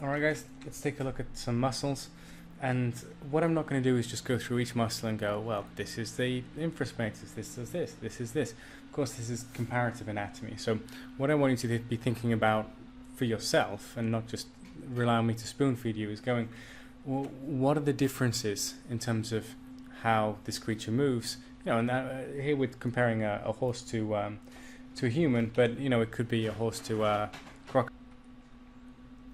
Alright guys, let's take a look at some muscles, and what I'm not going to do is just go through each muscle and go, well, this is the infraspinatus, this is this is this. Of course, this is comparative anatomy, so what I want you to be thinking about for yourself, and not just rely on me to spoon feed you, is going, well, what are the differences in terms of how this creature moves? You know, and here we're comparing a horse to a human, but you know, it could be a horse to a crocodile,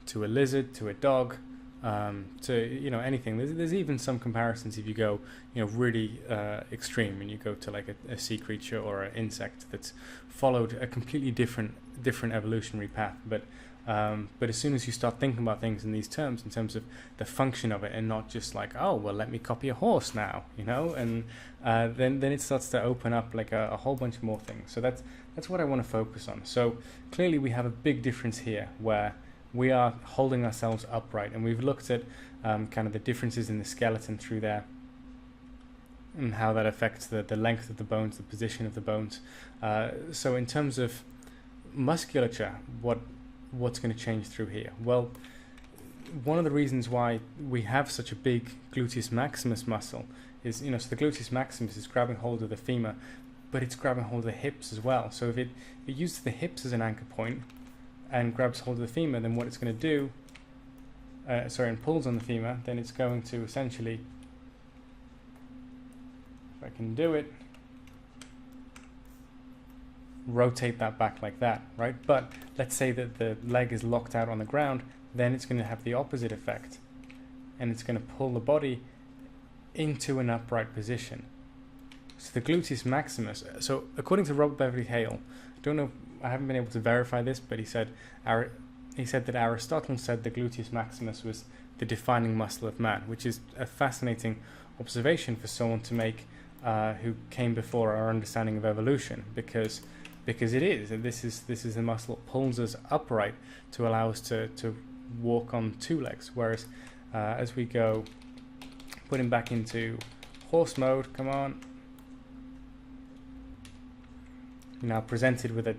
to a lizard, to a dog, to, you know, anything. There's even some comparisons if you go, you know, really extreme, and you go to like a sea creature or an insect that's followed a completely different evolutionary path. But as soon as you start thinking about things in these terms, in terms of the function of it, and not just like, oh, well, let me copy a horse now, you know, and then it starts to open up like a whole bunch more things. So that's what I want to focus on. So clearly we have a big difference here where we are holding ourselves upright, and we've looked at kind of the differences in the skeleton through there, and how that affects the length of the bones, the position of the bones. So in terms of musculature, what's going to change through here? Well, one of the reasons why we have such a big gluteus maximus muscle is, you know, so the gluteus maximus is grabbing hold of the femur, but it's grabbing hold of the hips as well. So if it uses the hips as an anchor point and grabs hold of the femur, then what it's going to do, and pulls on the femur, then it's going to essentially, if I can do it, rotate that back like that, right? But let's say that the leg is locked out on the ground, then it's going to have the opposite effect, and it's going to pull the body into an upright position. So the gluteus maximus, so according to Robert Beverly Hale, I haven't been able to verify this, but he said that Aristotle said the gluteus maximus was the defining muscle of man, which is a fascinating observation for someone to make who came before our understanding of evolution, because it is, and this is the muscle that pulls us upright to allow us to walk on two legs. Whereas as we go, put him back into horse mode, come on. Now presented with a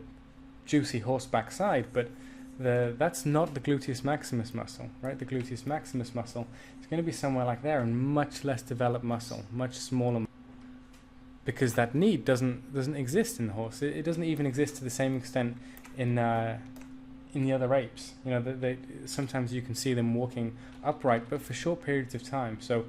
juicy horseback side, but that's not the gluteus maximus muscle, right? The gluteus maximus muscle is going to be somewhere like there, and much less developed muscle, much smaller, because that need doesn't exist in the horse. It doesn't even exist to the same extent in the other apes. You know, sometimes you can see them walking upright, but for short periods of time. So,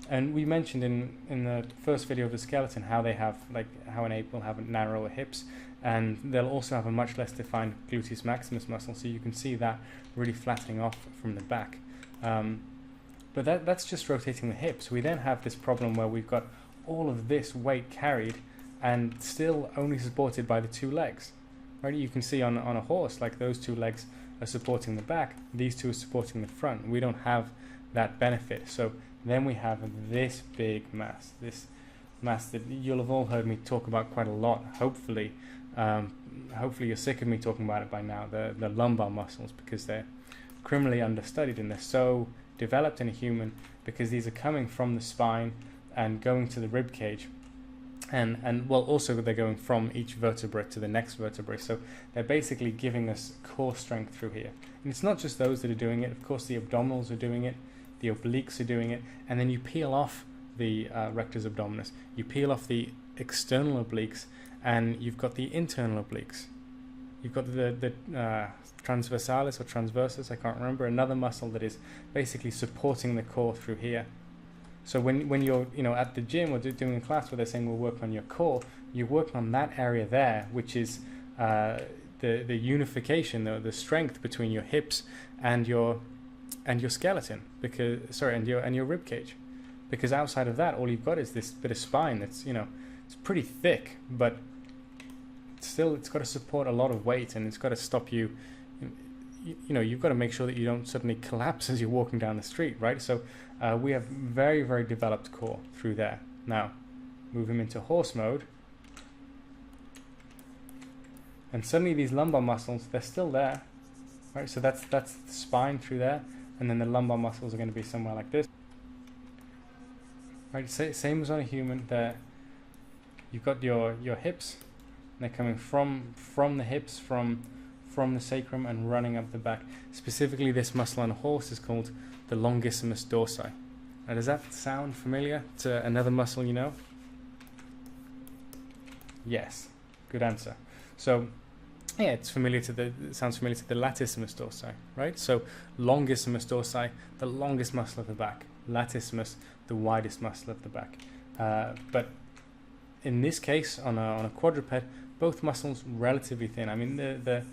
and we mentioned in the first video of the skeleton how they have, like, how an ape will have narrower hips, and they'll also have a much less defined gluteus maximus muscle, so you can see that really flattening off from the back. But that's just rotating the hips. We then have this problem where we've got all of this weight carried and still only supported by the two legs. Right? You can see on a horse, like, those two legs are supporting the back, these two are supporting the front. We don't have that benefit. So then we have this big mass, that you'll have all heard me talk about quite a lot, hopefully. Hopefully you're sick of me talking about it by now, the lumbar muscles, because they're criminally understudied, and they're so developed in a human because these are coming from the spine and going to the rib cage, and well, also they're going from each vertebra to the next vertebrae. So they're basically giving us core strength through here. And it's not just those that are doing it. Of course, the abdominals are doing it, the obliques are doing it, and then you peel off the rectus abdominis, you peel off the external obliques, and you've got the internal obliques. You've got the transversalis or transversus, I can't remember, another muscle that is basically supporting the core through here. So when you're, you know, at the gym or doing a class where they're saying we'll work on your core, you're working on that area there, which is the unification, the strength between your hips and your skeleton, and your rib cage. Because outside of that, all you've got is this bit of spine that's, you know, it's pretty thick, but still it's got to support a lot of weight, and it's got to stop you. You know, you've got to make sure that you don't suddenly collapse as you're walking down the street, right? So we have very, very developed core through there. Now, move him into horse mode, and suddenly these lumbar muscles, they're still there, right? So that's the spine through there, and then the lumbar muscles are going to be somewhere like this, right? Same as on a human. There, you've got your hips, and they're coming from the hips, from from the sacrum and running up the back. Specifically, this muscle on a horse is called the Longissimus Dorsi. Now, does that sound familiar to another muscle you know? Yes, good answer. So, yeah, it sounds familiar to the Latissimus Dorsi, right? So, Longissimus Dorsi, the longest muscle of the back. Latissimus, the widest muscle of the back. But in this case, on a quadruped, both muscles relatively thin. I mean, the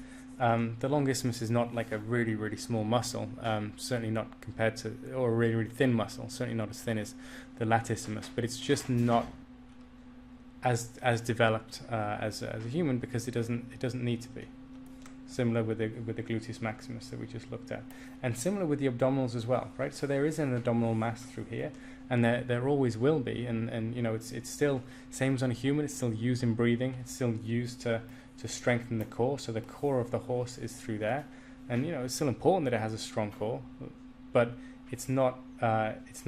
longissimus is not like a really, really small muscle, certainly not compared to, or a really, really thin muscle, certainly not as thin as the latissimus, but it's just not as developed as a human, because it doesn't need to be. Similar with the gluteus maximus that we just looked at, and similar with the abdominals as well, right? So there is an abdominal mass through here, and there always will be, and you know, it's still same as on a human. It's still used in breathing. It's still used to strengthen the core. So the core of the horse is through there, and you know, it's still important that it has a strong core, but it's not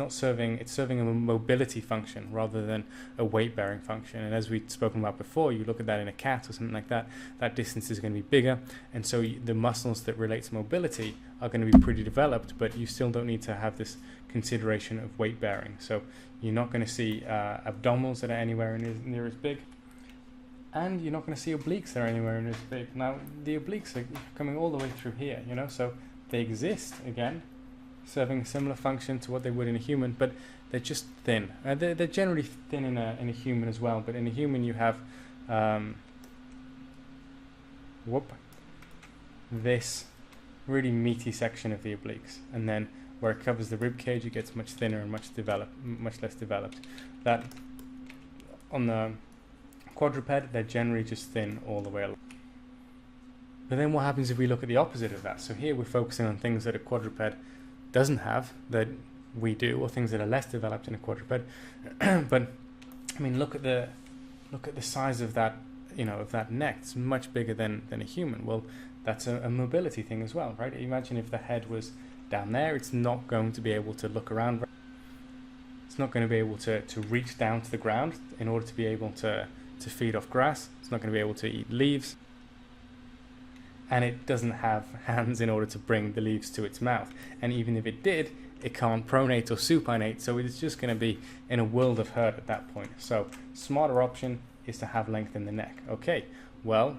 serving. It's serving a mobility function rather than a weight-bearing function. And as we've spoken about before, you look at that in a cat or something like that, that distance is going to be bigger, and so the muscles that relate to mobility are going to be pretty developed, but you still don't need to have this consideration of weight-bearing. So you're not going to see abdominals that are anywhere near as big, and you're not going to see obliques that are anywhere near as big. Now, the obliques are coming all the way through here, you know, so they exist, again, serving a similar function to what they would in a human, but they're just thin. They're generally thin in a human as well, but in a human you have this really meaty section of the obliques, and then where it covers the rib cage, it gets much thinner and much less developed. That on the quadruped, they're generally just thin all the way along. But then what happens if we look at the opposite of that? So here we're focusing on things that a quadruped doesn't have that we do, or things that are less developed in a quadruped. But I mean, look at the size of that, you know, of that neck. It's much bigger than a human. Well, that's a mobility thing as well, right? Imagine if the head was down there. It's not going to be able to look around. It's not going to be able to reach down to the ground in order to be able to feed off grass. It's not going to be able to eat leaves. And it doesn't have hands in order to bring the leaves to its mouth. And even if it did, it can't pronate or supinate, so it's just going to be in a world of hurt at that point. So, smarter option is to have length in the neck. Okay, well,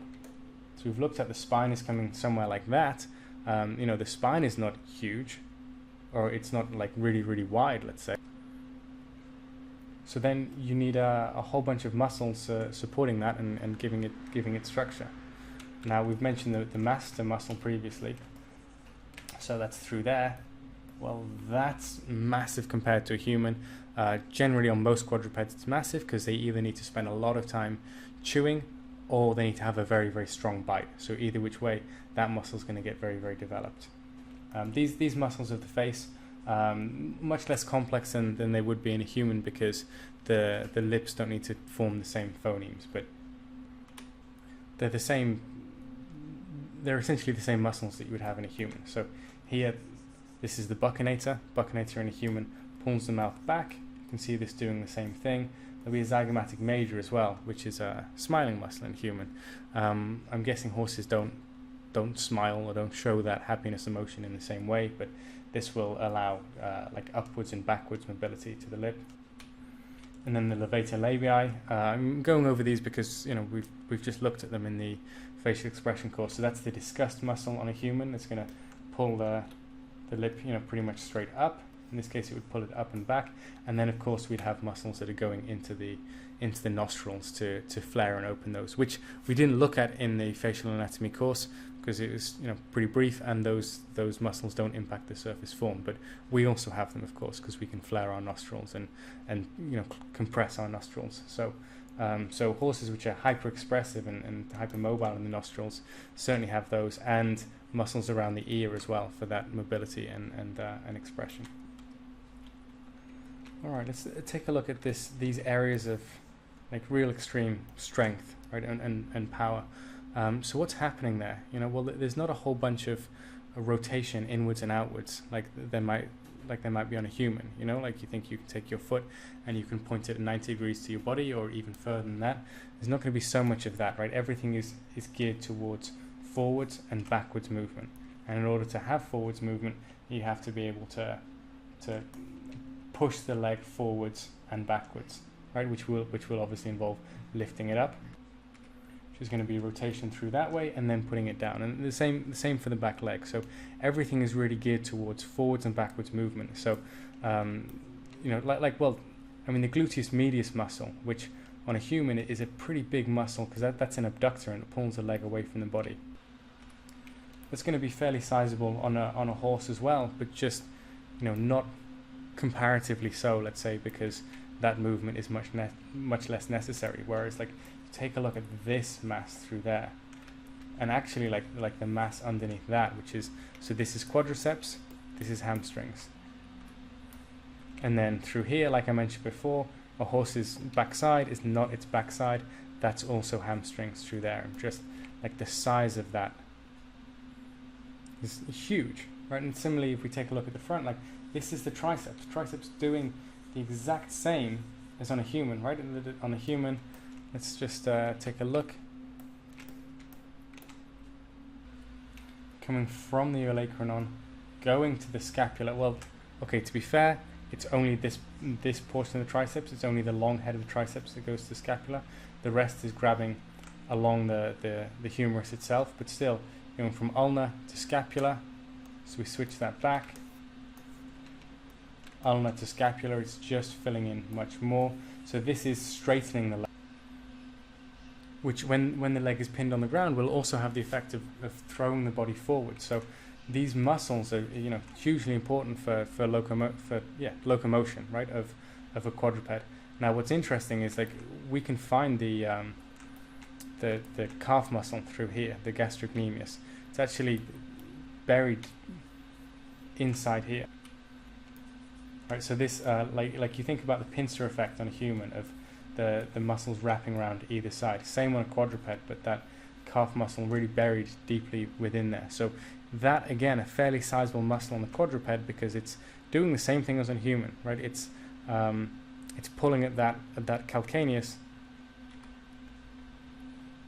so we've looked at the spine is coming somewhere like that. You know, the spine is not huge, or it's not like really, really wide, let's say. So then you need a whole bunch of muscles supporting that and giving it structure. Now, we've mentioned the masseter muscle previously, so that's through there. Well, that's massive compared to a human. Generally, on most quadrupeds, it's massive because they either need to spend a lot of time chewing, or they need to have a very, very strong bite. So either which way, that muscle is going to get very, very developed. These muscles of the face, much less complex than they would be in a human, because the lips don't need to form the same phonemes, but they're the same. They're essentially the same muscles that you would have in a human. So here, this is the Buccinator. Buccinator in a human pulls the mouth back. You can see this doing the same thing. There'll be a zygomatic major as well, which is a smiling muscle in human. I'm guessing horses don't smile or don't show that happiness emotion in the same way, but this will allow like upwards and backwards mobility to the lip. And then the levator labii. I'm going over these because, you know, we've just looked at them in the facial expression course. So that's the disgust muscle on a human. It's going to pull the lip, you know, pretty much straight up. In this case, it would pull it up and back. And then, of course, we'd have muscles that are going into the nostrils to flare and open those, which we didn't look at in the facial anatomy course because it was, you know, pretty brief, and those muscles don't impact the surface form. But we also have them, of course, because we can flare our nostrils and you know, compress our nostrils. So horses which are hyper expressive and hypermobile in the nostrils certainly have those, and muscles around the ear as well for that mobility and expression. All right, let's take a look at these areas of like real extreme strength, right, and power. So what's happening there? You know, well, there's not a whole bunch of rotation inwards and outwards like there might be on a human. You know, like you think you can take your foot and you can point it at 90 degrees to your body, or even further than that. There's not going to be so much of that, right? Everything is geared towards forwards and backwards movement. And in order to have forwards movement, you have to be able to push the leg forwards and backwards, right? Which will obviously involve lifting it up, which is going to be rotation through that way, and then putting it down. And the same for the back leg. So everything is really geared towards forwards and backwards movement. So you know, I mean, the gluteus medius muscle, which on a human is a pretty big muscle, because that's an abductor and it pulls the leg away from the body. It's going to be fairly sizable on a horse as well, but just, you know, not comparatively so, let's say, because that movement is much less necessary. Whereas, like, take a look at this mass through there, and actually like the mass underneath that, which is, so this is quadriceps, this is hamstrings, and then through here, like I mentioned before, a horse's backside is not its backside, that's also hamstrings through there. Just like the size of that is huge, right? And similarly, if we take a look at the front, like this is the triceps doing the exact same as on a human, right? On a human, let's just take a look. Coming from the olecranon, going to the scapula. Well, okay, to be fair, it's only this portion of the triceps. It's only the long head of the triceps that goes to the scapula. The rest is grabbing along the humerus itself, but still going from ulna to scapula. So we switch that back. Ulna to scapula, it's just filling in much more. So this is straightening the leg, which when the leg is pinned on the ground will also have the effect of throwing the body forward. So these muscles are, you know, hugely important for locomotion, right, of a quadruped. Now what's interesting is, like, we can find the calf muscle through here, the gastrocnemius. It's actually buried inside here. Right, so this, like you think about the pincer effect on a human of the muscles wrapping around either side. Same on a quadruped, but that calf muscle really buried deeply within there. So that, again, a fairly sizable muscle on the quadruped, because it's doing the same thing as on a human, right? It's pulling at that calcaneus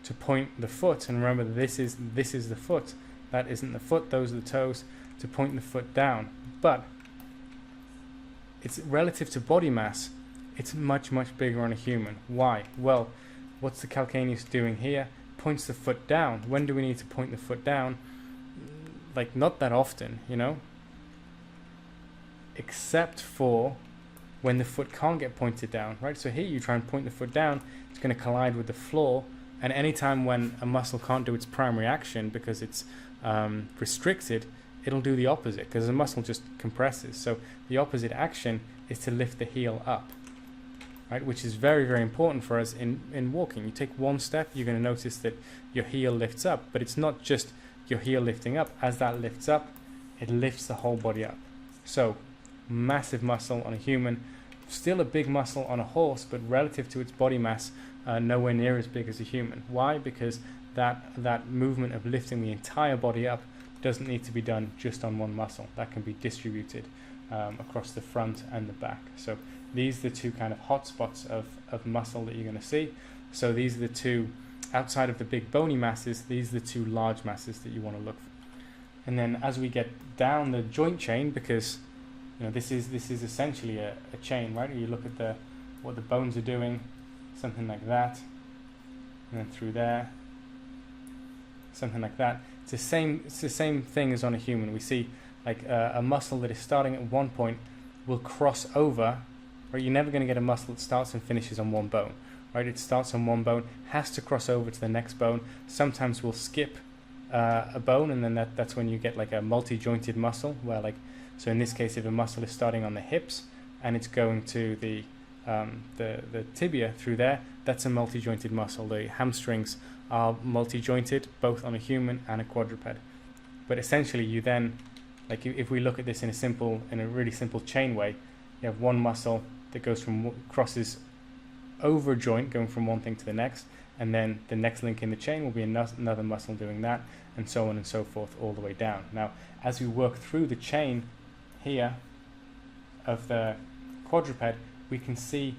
to point the foot, and remember, this is the foot. That isn't the foot; those are the toes. To point the foot down, but it's relative to body mass. It's much bigger on a human. Why? Well, what's the calcaneus doing here? Points the foot down. When do we need to point the foot down? Like, not that often, you know, except for when the foot can't get pointed down, right? So here you try and point the foot down, it's going to collide with the floor, and anytime when a muscle can't do its primary action because it's restricted, it'll do the opposite, because the muscle just compresses. So the opposite action is to lift the heel up, right? Which is very important for us in walking. You take one step, you're going to notice that your heel lifts up, but it's not just your heel lifting up. As that lifts up, it lifts the whole body up. So massive muscle on a human, still a big muscle on a horse, but relative to its body mass, nowhere near as big as a human. Why? Because that movement of lifting the entire body up doesn't need to be done just on one muscle. That can be distributed across the front and the back. So these are the two kind of hot spots of muscle that you're going to see. So these are the two, outside of the big bony masses, these are the two large masses that you want to look for. And then as we get down the joint chain, because, you know, this is essentially a chain, right? You look at what the bones are doing, something like that, and then through there, something like that. It's the same thing as on a human. We see like a muscle that is starting at one point will cross over, right? You're never going to get a muscle that starts and finishes on one bone, right? It starts on one bone, has to cross over to the next bone. Sometimes we'll skip a bone, and then that's when you get like a multi-jointed muscle, where, like, so in this case, if a muscle is starting on the hips and it's going to the tibia through there, that's a multi-jointed muscle. The hamstrings are multi-jointed, both on a human and a quadruped. But essentially, you then, like, if we look at this in a really simple chain way, you have one muscle that crosses over a joint, going from one thing to the next, and then the next link in the chain will be another muscle doing that, and so on and so forth, all the way down. Now, as we work through the chain here of the quadruped, we can see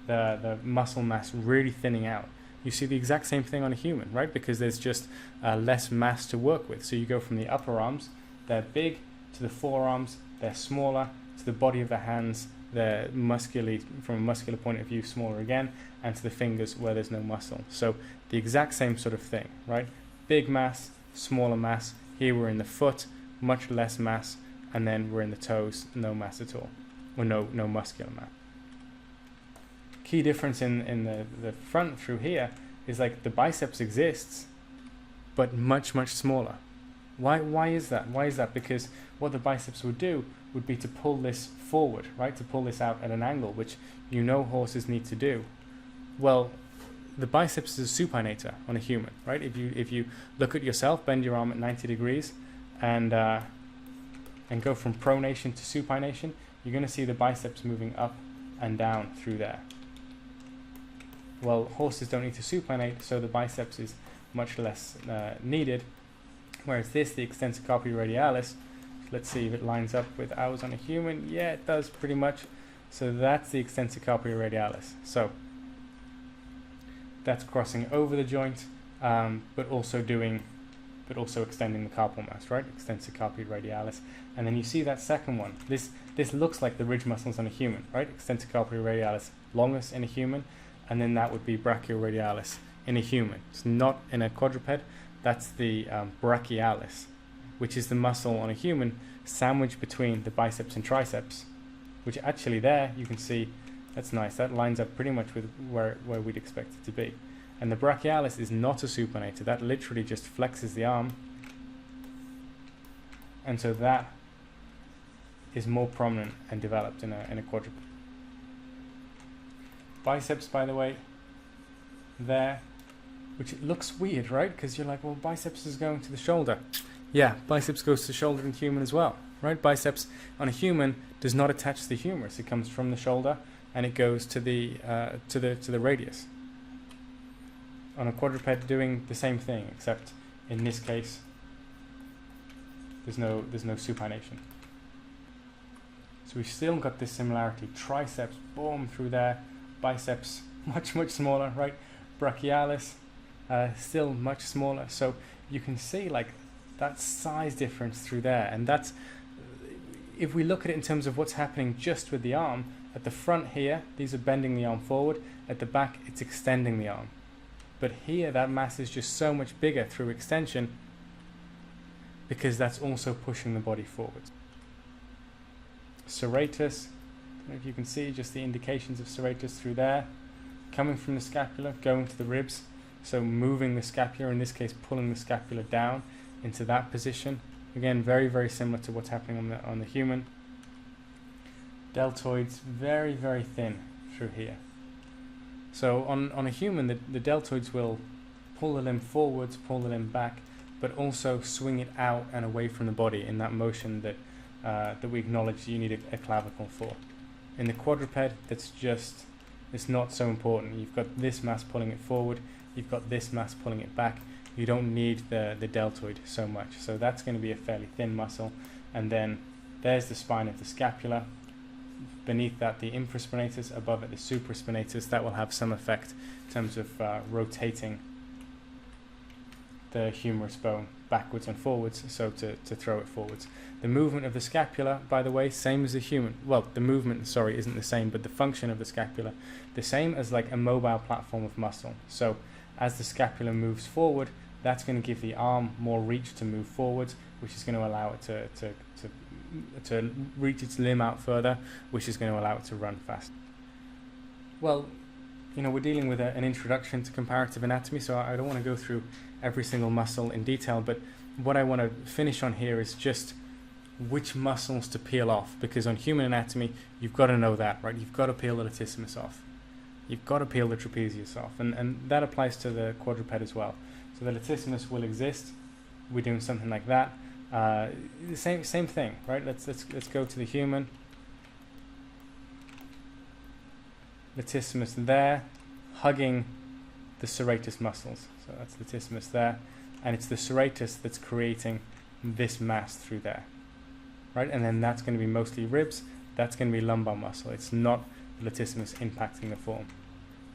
the muscle mass really thinning out. you see the exact same thing on a human, right? Because there's just less mass to work with. So you go from the upper arms, they're big, to the forearms, they're smaller, to the body of the hands, they're muscularly, from a muscular point of view, smaller again, and to the fingers where there's no muscle. So the exact same sort of thing, right? Big mass, smaller mass. Here we're in the foot, much less mass, and then we're in the toes, no mass at all, or no muscular mass. Key difference in the front through here is like the biceps exists, but much smaller. Why is that? Why is that? Because what the biceps would do would be to pull this forward, right? To pull this out at an angle, which you know horses need to do. Well, the biceps is a supinator on a human, right? If you look at yourself, bend your arm at 90 degrees, and go from pronation to supination, you're going to see the biceps moving up and down through there. Well, horses don't need to supinate, so the biceps is much less needed. Whereas this, the extensor carpi radialis, let's see if it lines up with ours on a human. Yeah, it does pretty much. So that's the extensor carpi radialis. So that's crossing over the joint, but also extending the carpal mass, right? Extensor carpi radialis. And then you see that second one. This looks like the ridge muscles on a human, right? Extensor carpi radialis, longest in a human, and then that would be brachioradialis in a human. It's not in a quadruped. That's the brachialis, which is the muscle on a human sandwiched between the biceps and triceps, which actually there you can see, that's nice, that lines up pretty much with where we'd expect it to be. And the brachialis is not a supinator, that literally just flexes the arm, and so that is more prominent and developed in a quadruped. Biceps, by the way, there, which looks weird, right? Because you're like, well, biceps is going to the shoulder. Yeah, biceps goes to the shoulder in human as well, right? Biceps on a human does not attach to the humerus. It comes from the shoulder and it goes to the radius. On a quadruped, doing the same thing, except in this case, there's no supination. So we've still got this similarity. Triceps, boom, through there. Biceps, much smaller, right? Brachialis, still much smaller. So you can see like that size difference through there. And that's, if we look at it in terms of what's happening just with the arm, at the front here, these are bending the arm forward. At the back, it's extending the arm. But here, that mass is just so much bigger through extension because that's also pushing the body forward. Serratus, I don't know if you can see just the indications of serratus through there, coming from the scapula, going to the ribs, so moving the scapula, in this case pulling the scapula down into that position. Again, very similar to what's happening on the human. Deltoids, very thin through here. So on a human, the deltoids will pull the limb forwards, pull the limb back, but also swing it out and away from the body in that motion that we acknowledge you need a clavicle for. In the quadruped, it's not so important. You've got this mass pulling it forward, you've got this mass pulling it back. You don't need the deltoid so much. So that's going to be a fairly thin muscle. And then there's the spine of the scapula. Beneath that, the infraspinatus. Above it, the supraspinatus. That will have some effect in terms of rotating the humerus bone backwards and forwards, so to throw it forwards. The movement of the scapula, by the way, same as the human. Well, the movement, sorry, isn't the same, but the function of the scapula, the same as like a mobile platform of muscle. So as the scapula moves forward, that's going to give the arm more reach to move forwards, which is going to allow it to reach its limb out further, which is going to allow it to run fast. Well, you know, we're dealing with an introduction to comparative anatomy, so I don't want to go through every single muscle in detail, but what I want to finish on here is just which muscles to peel off, because on human anatomy, you've got to know that, right? You've got to peel the latissimus off. You've got to peel the trapezius off, and that applies to the quadruped as well. So the latissimus will exist. We're doing something like that. The same thing, right? Let's go to the human. Latissimus there, hugging the serratus muscles. So that's latissimus there, and it's the serratus that's creating this mass through there, right? And then that's going to be mostly ribs. That's going to be lumbar muscle. It's not the latissimus impacting the form.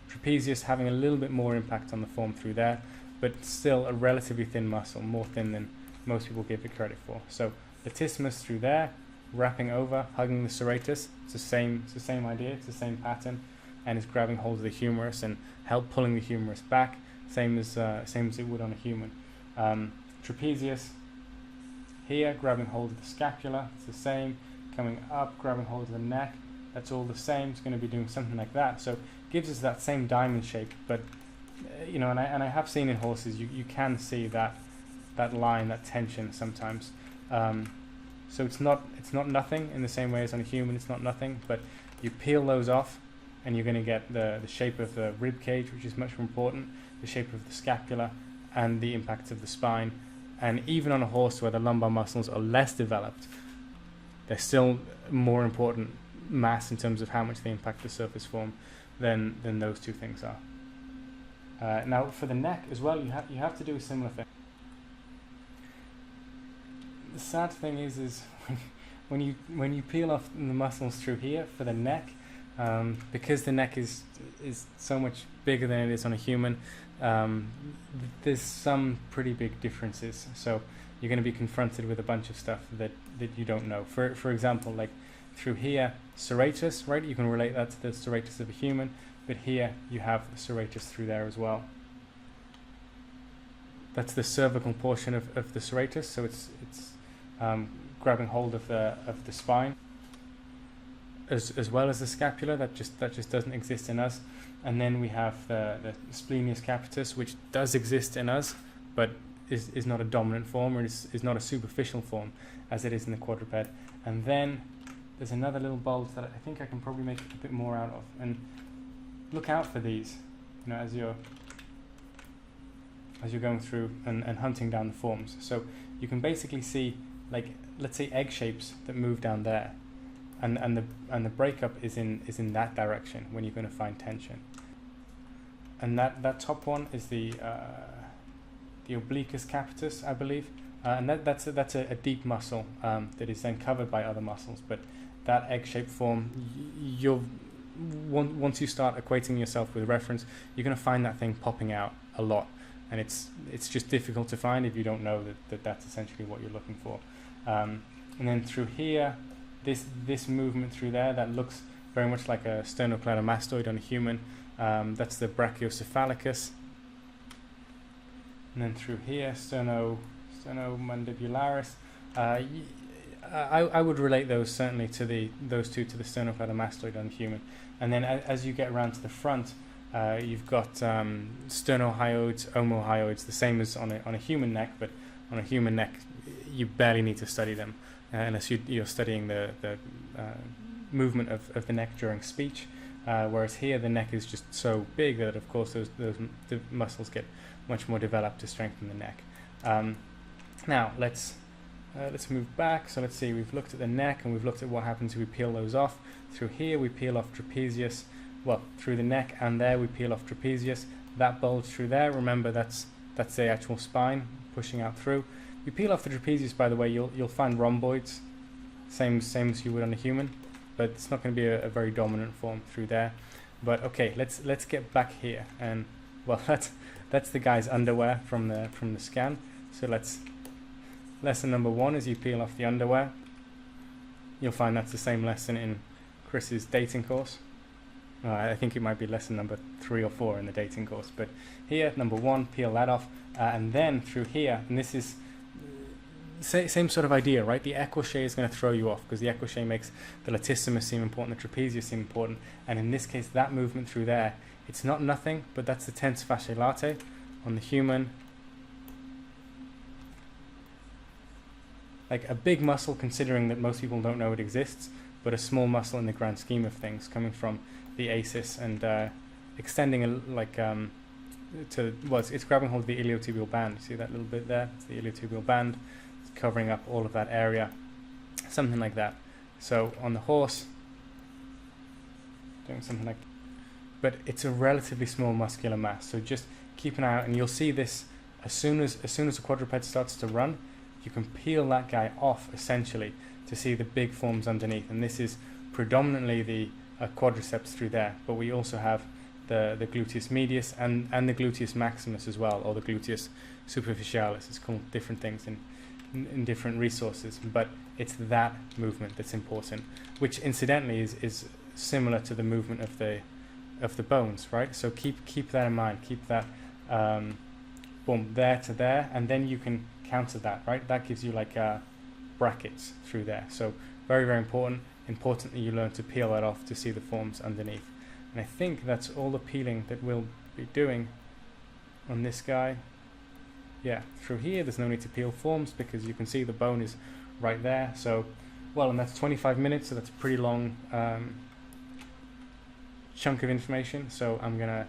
Trapezius having a little bit more impact on the form through there, but still a relatively thin muscle, more thin than most people give it credit for. So latissimus through there, wrapping over, hugging the serratus. It's the same idea, it's the same pattern, and it's grabbing hold of the humerus and help pulling the humerus back, same as it would on a human. Trapezius here, grabbing hold of the scapula, it's the same, coming up, grabbing hold of the neck, that's all the same. It's going to be doing something like that. So it gives us that same diamond shape, but you know, and I have seen in horses, you can see that line, that tension sometimes. So it's not nothing in the same way as on a human. It's not nothing, but you peel those off, and you're going to get the shape of the rib cage, which is much more important, the shape of the scapula, and the impact of the spine. And even on a horse where the lumbar muscles are less developed, they're still more important mass in terms of how much they impact the surface form than those two things are. Now for the neck as well, you have to do a similar thing. The sad thing is when you peel off the muscles through here for the neck, because the neck is so much bigger than it is on a human, there's some pretty big differences. So you're going to be confronted with a bunch of stuff that you don't know. For example, like through here, serratus, right? You can relate that to the serratus of a human, but here you have the serratus through there as well. That's the cervical portion of the serratus, so it's grabbing hold of the spine, as well as the scapula. That just doesn't exist in us. And then we have the splenius capitis, which does exist in us, but is not a dominant form, or is not a superficial form as it is in the quadruped. And then there's another little bulge that I think I can probably make a bit more out of. And look out for these, you know, as you're going through and hunting down the forms. So you can basically see, like, let's say egg shapes that move down there, and the breakup is in that direction when you're going to find tension. And that top one is the Obliques capitis, I believe, and that's a deep muscle that is then covered by other muscles. But that egg-shaped form, once you start equating yourself with reference, you're going to find that thing popping out a lot, and it's just difficult to find if you don't know that that's essentially what you're looking for. And then through here, this movement through there, that looks very much like a sternocleidomastoid on a human. That's the brachiocephalicus. And then through here, sternomandibularis. I would relate those certainly to those two to the sternocleidomastoid on the human. And then as you get around to the front, you've got sternohyoids, omohyoids, the same as on a human neck, but on a human neck you barely need to study them unless you're studying the movement of the neck during speech. Whereas here the neck is just so big that of course the muscles get much more developed to strengthen the neck. Now let's move back. So let's see, we've looked at the neck and we've looked at what happens if we peel those off. Through here we peel off trapezius, well, through the neck and there we peel off trapezius. That bulge through there, remember that's the actual spine pushing out through. You peel off the trapezius, by the way, you'll find rhomboids, same as you would on a human, but it's not going to be a very dominant form through there. But okay, let's get back here, and well, that's the guy's underwear from the scan. So lesson number 1 is you peel off the underwear. You'll find that's the same lesson in Chris's dating course. I think it might be lesson number 3 or 4 in the dating course. But here, number 1, peel that off, and then through here, and this is same sort of idea, right? The equichet is going to throw you off because the equichet makes the latissimus seem important, the trapezius seem important, and in this case, that movement through there, it's not nothing, but that's the tensor fasciae latae on the human. Like a big muscle, considering that most people don't know it exists, but a small muscle in the grand scheme of things, coming from the asis and extending it's grabbing hold of the iliotibial band. See that little bit there? It's the iliotibial band. It's covering up all of that area, something like that. So on the horse, doing something like, but it's a relatively small muscular mass. So just keep an eye out, and you'll see this as soon as the quadruped starts to run. You can peel that guy off essentially to see the big forms underneath, and this is predominantly the quadriceps through there, but we also have the gluteus medius and the gluteus maximus as well, or the gluteus superficialis. It's called different things in different resources, but it's that movement that's important, which incidentally is similar to the movement of the bones, right? So keep that in mind. Keep that boom, there to there, and then you can counter that, right? That gives you like brackets through there. So very, very important. Importantly, you learn to peel that off to see the forms underneath. And I think that's all the peeling that we'll be doing on this guy. Yeah, through here there's no need to peel forms because you can see the bone is right there. So, well, and that's 25 minutes, so that's a pretty long chunk of information. So I'm gonna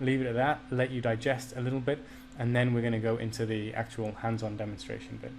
leave it at that, let you digest a little bit, and then we're gonna go into the actual hands-on demonstration bit.